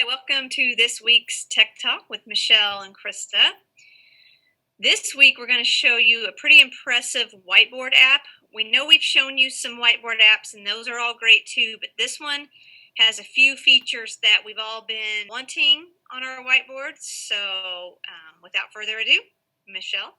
Hi, welcome to this week's Tech Talk with Michelle and Christa. This week we're going to show you a pretty impressive whiteboard app. We know we've shown you some whiteboard apps and those are all great too, but this one has a few features that we've all been wanting on our whiteboards. So without further ado, Michelle.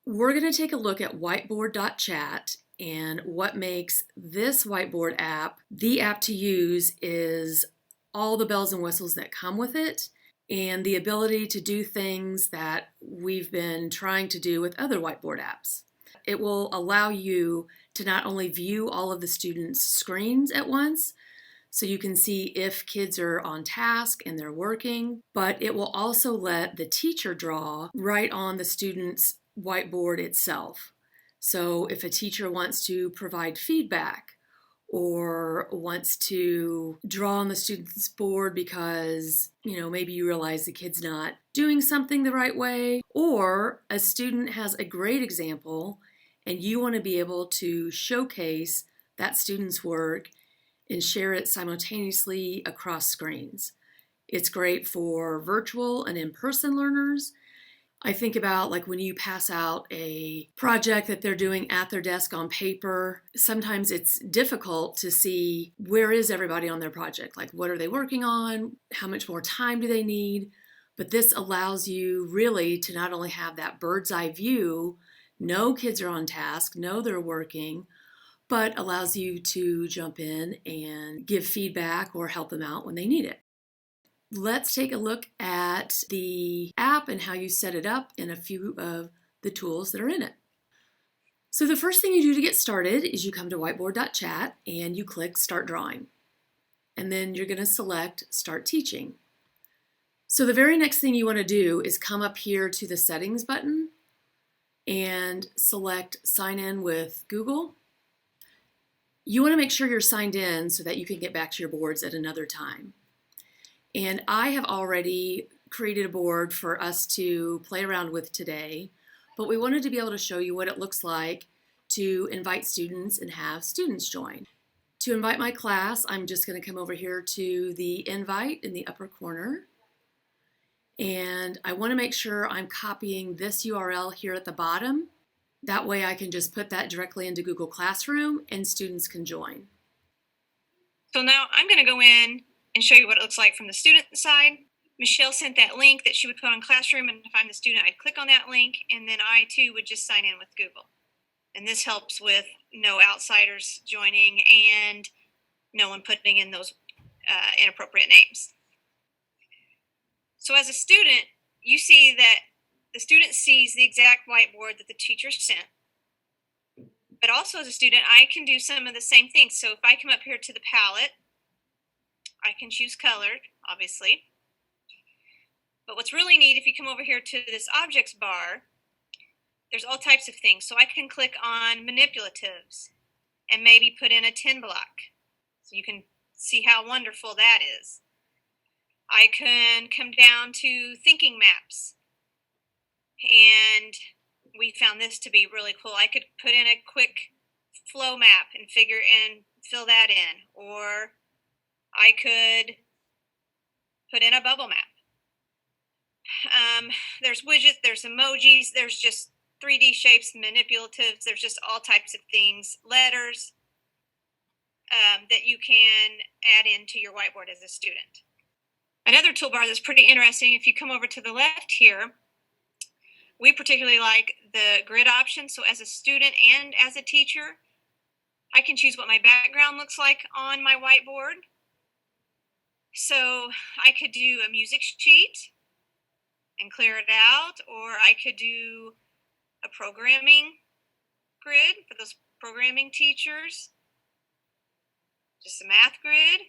We're going to take a look at Whiteboard.chat, and what makes this whiteboard app the app to use is all the bells and whistles that come with it and the ability to do things that we've been trying to do with other whiteboard apps. It will allow you to not only view all of the students' screens at once, so you can see if kids are on task and they're working, but it will also let the teacher draw right on the student's whiteboard itself. So if a teacher wants to provide feedback or wants to draw on the student's board because, maybe you realize the kid's not doing something the right way, or a student has a great example and you want to be able to showcase that student's work and share it simultaneously across screens. It's great for virtual and in-person learners. I think about like when you pass out a project that they're doing at their desk on paper, sometimes it's difficult to see where is everybody on their project, like what are they working on, how much more time do they need, but this allows you really to not only have that bird's eye view, know kids are on task, know they're working, but allows you to jump in and give feedback or help them out when they need it. Let's take a look at the app and how you set it up and a few of the tools that are in it. So the first thing you do to get started is you come to Whiteboard.chat and you click Start Drawing. And then you're going to select Start Teaching. So the very next thing you want to do is come up here to the Settings button and select Sign In with Google. You want to make sure you're signed in so that you can get back to your boards at another time. And I have already created a board for us to play around with today, but we wanted to be able to show you what it looks like to invite students and have students join. To invite my class, I'm just going to come over here to the invite in the upper corner. And I want to make sure I'm copying this URL here at the bottom. That way I can just put that directly into Google Classroom and students can join. So now I'm going to go in and show you what it looks like from the student side. Michelle sent that link that she would put on Classroom, and if I'm the student, I'd click on that link, and then I too would just sign in with Google. And this helps with no outsiders joining and no one putting in those inappropriate names. So as a student, you see that the student sees the exact whiteboard that the teacher sent. But also as a student, I can do some of the same things. So if I come up here to the palette, I can choose colored, obviously. But what's really neat, if you come over here to this objects bar, there's all types of things. So I can click on manipulatives and maybe put in a 10 block. So you can see how wonderful that is. I can come down to thinking maps. And we found this to be really cool. I could put in a quick flow map and fill that in. Or I could put in a bubble map. There's widgets, there's emojis, there's just 3D shapes, manipulatives, there's just all types of things, letters that you can add into your whiteboard as a student. Another toolbar that's pretty interesting, if you come over to the left here, we particularly like the grid option. So as a student and as a teacher, I can choose what my background looks like on my whiteboard. So I could do a music sheet and clear it out, or I could do a programming grid for those programming teachers, just a math grid.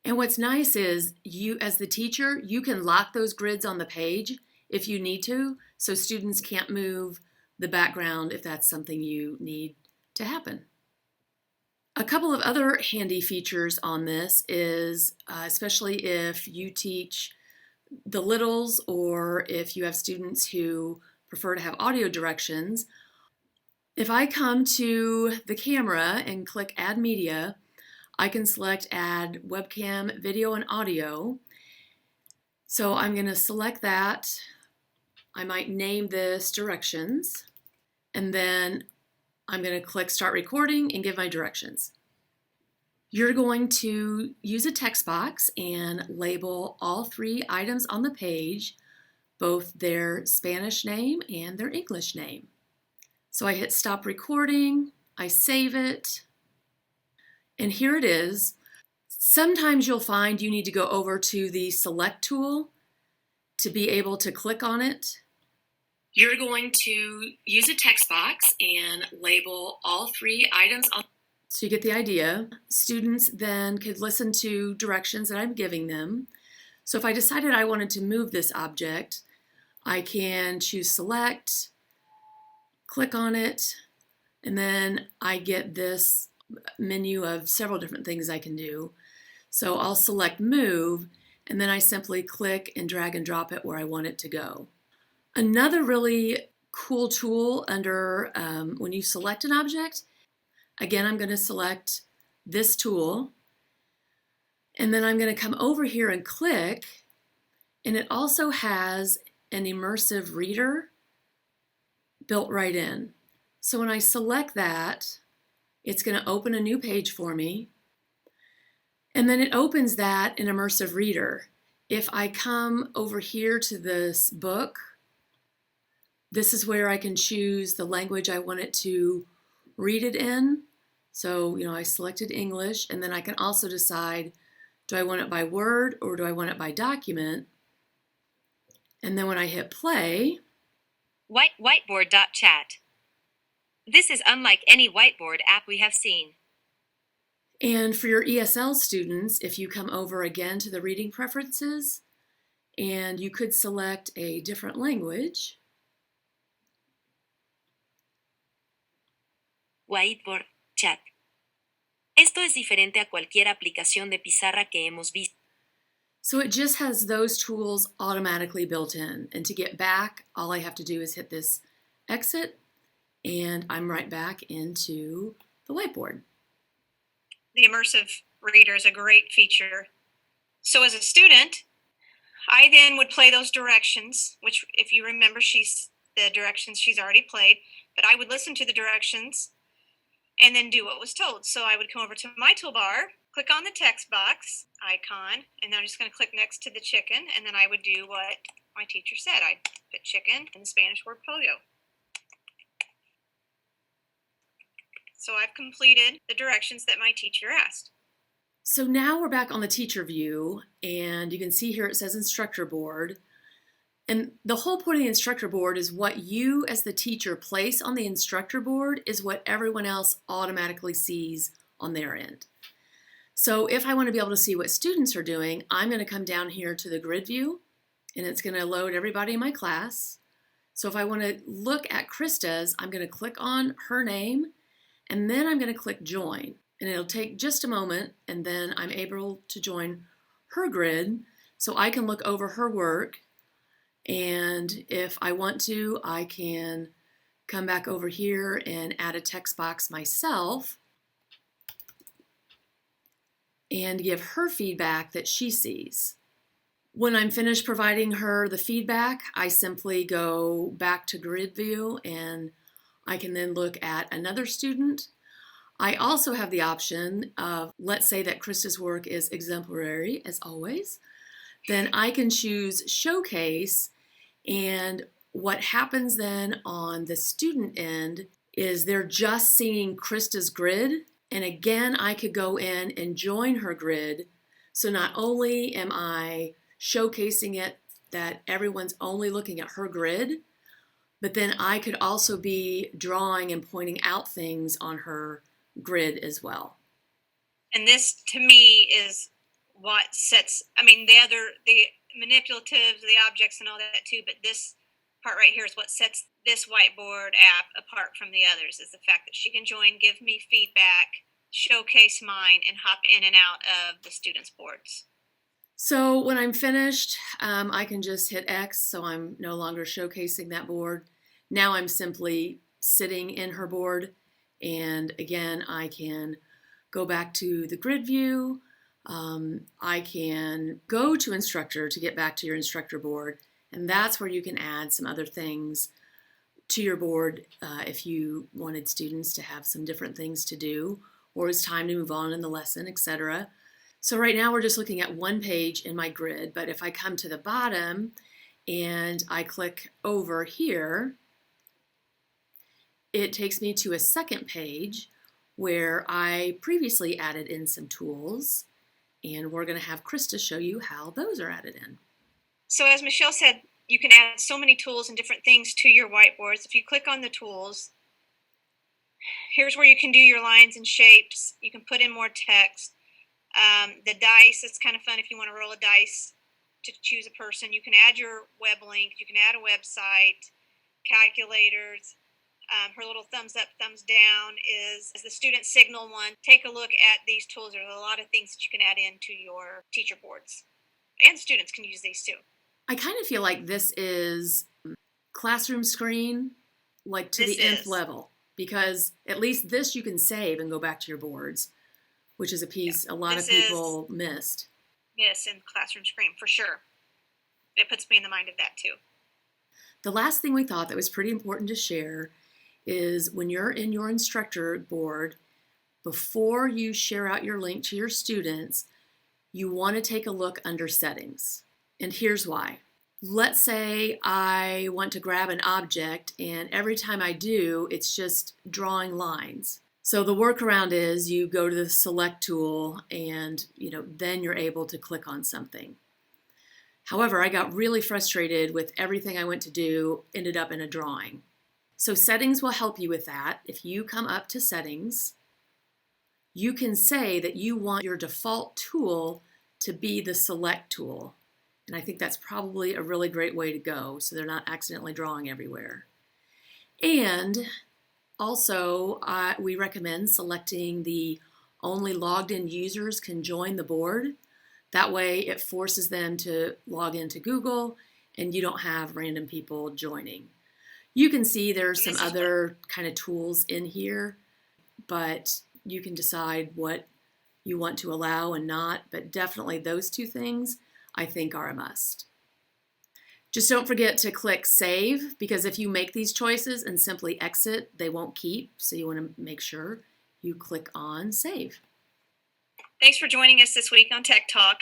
And what's nice is you, as the teacher, you can lock those grids on the page if you need to, so students can't move the background if that's something you need to happen. A couple of other handy features on this is, especially if you teach the littles or if you have students who prefer to have audio directions, if I come to the camera and click Add Media, I can select add webcam, video, and audio. So I'm going to select that. I might name this directions, and then I'm going to click start recording and give my directions. You're going to use a text box and label all 3 items on the page, both their Spanish name and their English name. So I hit stop recording, I save it, and here it is. Sometimes you'll find you need to go over to the select tool to be able to click on it. You're going to use a text box and label all 3 items on. So you get the idea. Students then could listen to directions that I'm giving them. So if I decided I wanted to move this object, I can choose select, click on it, and then I get this menu of several different things I can do. So I'll select move, and then I simply click and drag and drop it where I want it to go. Another really cool tool under when you select an object, again, I'm going to select this tool, and then I'm going to come over here and click, and it also has an immersive reader built right in. So when I select that, it's going to open a new page for me, and then it opens that in immersive reader. If I come over here to this book, this is where I can choose the language I want it to read it in. So, I selected English, and then I can also decide, do I want it by word or do I want it by document? And then when I hit play, Whiteboard.chat. This is unlike any whiteboard app we have seen. and for your ESL students, if you come over again to the reading preferences, and you could select a different language. Whiteboard.chat. Esto es diferente a cualquier aplicación de pizarra que hemos visto. So it just has those tools automatically built in. And to get back, all I have to do is hit this exit, and I'm right back into the whiteboard. The immersive reader is a great feature. So as a student, I then would play those directions, which if you remember, the directions she's already played, but I would listen to the directions and then do what was told. So I would come over to my toolbar, click on the text box icon, and then I'm just going to click next to the chicken, and then I would do what my teacher said. I'd put chicken and the Spanish word pollo. So I've completed the directions that my teacher asked. So now we're back on the teacher view, and you can see here it says instructor board. And the whole point of the instructor board is what you as the teacher place on the instructor board is what everyone else automatically sees on their end. So if I want to be able to see what students are doing, I'm going to come down here to the grid view, and it's going to load everybody in my class. So if I want to look at Christa's, I'm going to click on her name, and then I'm going to click join. And it'll take just a moment, and then I'm able to join her grid so I can look over her work. And if I want to, I can come back over here and add a text box myself and give her feedback that she sees. When I'm finished providing her the feedback, I simply go back to grid view, and I can then look at another student. I also have the option of, let's say that Christa's work is exemplary, as always, then I can choose showcase, and what happens then on the student end is they're just seeing Christa's grid, and again I could go in and join her grid. So not only am I showcasing it that everyone's only looking at her grid, but then I could also be drawing and pointing out things on her grid as well. And this to me is what sets, the manipulatives, the objects and all that too, but this part right here is what sets this whiteboard app apart from the others, is the fact that she can join, give me feedback, showcase mine, and hop in and out of the students' boards. So when I'm finished, I can just hit X, so I'm no longer showcasing that board. Now I'm simply sitting in her board, and again, I can go back to the grid view. I can go to instructor to get back to your instructor board, and that's where you can add some other things to your board if you wanted students to have some different things to do, or it's time to move on in the lesson, etc. So right now we're just looking at one page in my grid, but if I come to the bottom and I click over here, it takes me to a second page where I previously added in some tools, and we're going to have Christa show you how those are added in. So as Michelle said, you can add so many tools and different things to your whiteboards. If you click on the tools, here's where you can do your lines and shapes. You can put in more text. The dice, it's kind of fun if you want to roll a dice to choose a person. You can add your web link. You can add a website, calculators. Her little thumbs up, thumbs down is the student signal one. Take a look at these tools. There's a lot of things that you can add into your teacher boards. And students can use these too. I kind of feel like this is classroom screen, like to the nth level, because at least this you can save and go back to your boards, which is a piece a lot of people missed. Yes, in classroom screen, for sure. It puts me in the mind of that too. The last thing we thought that was pretty important to share is when you're in your instructor board, before you share out your link to your students, you want to take a look under settings. And here's why. Let's say I want to grab an object, and every time I do, it's just drawing lines. So the workaround is you go to the select tool and then you're able to click on something. However, I got really frustrated with everything I went to do, ended up in a drawing. So settings will help you with that. If you come up to settings, you can say that you want your default tool to be the select tool. And I think that's probably a really great way to go so they're not accidentally drawing everywhere. And also, we recommend selecting the only logged in users can join the board. That way it forces them to log into Google and you don't have random people joining. You can see there's some other kind of tools in here, but you can decide what you want to allow and not, but definitely those two things I think are a must. Just don't forget to click save, because if you make these choices and simply exit, they won't keep, so you want to make sure you click on save. Thanks for joining us this week on Tech Talk.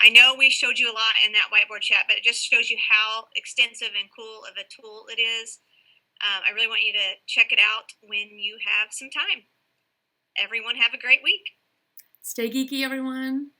I know we showed you a lot in that whiteboard chat, but it just shows you how extensive and cool of a tool it is. I really want you to check it out when you have some time. Everyone have a great week. Stay geeky, everyone.